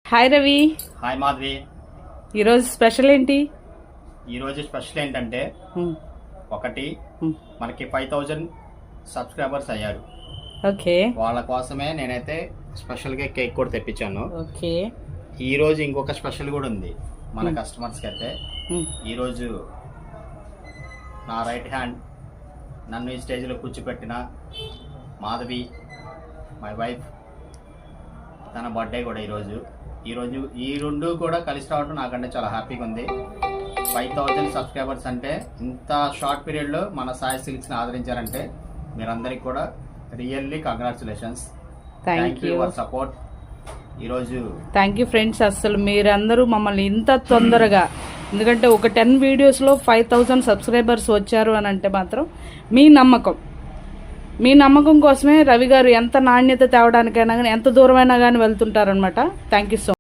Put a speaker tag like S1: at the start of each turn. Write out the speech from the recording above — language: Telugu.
S1: హాయ్ రవి.
S2: హాయ్ మాధవి.
S1: ఈరోజు స్పెషల్ ఏంటి?
S2: ఈరోజు స్పెషల్ ఏంటంటే ఒకటి మనకి 5000 సబ్స్క్రైబర్స్ అయ్యారు.
S1: ఓకే.
S2: వాళ్ళ కోసమే నేనైతే స్పెషల్గా కేక్ కూడా తెప్పించాను.
S1: ఓకే.
S2: ఈరోజు ఇంకొక స్పెషల్ కూడా ఉంది మన కస్టమర్స్కి. అయితే ఈరోజు నా రైట్ హ్యాండ్ నన్ను ఈ స్టేజ్లో కూర్చోపెట్టిన మాధవి, మై వైఫ్, తన బర్త్డే కూడా ఈరోజు ఈ రెండు కూడా కలిసి రావడం నాకంటే చాలా హ్యాపీగా ఉంది. 5000 సబ్స్క్రైబర్స్ అంటే ఇంత షార్ట్ పీరియడ్లో మన సాయి సిల్క్స్ని ఆదరించారంటే మీరందరికీ కూడా really congratulations. Thank you for support. ఈరోజు
S1: థ్యాంక్ యూ ఫ్రెండ్స్. అసలు మీరందరూ మమ్మల్ని ఇంత తొందరగా, ఎందుకంటే ఒక 10 వీడియోస్లో 5000 సబ్స్క్రైబర్స్ వచ్చారు అని అంటే మాత్రం మీ నమ్మకం కోసమే రవి గారు ఎంత నాణ్యత తేవడానికైనా కానీ ఎంత దూరమైనా కానీ వెళ్తుంటారనమాట. Thank you so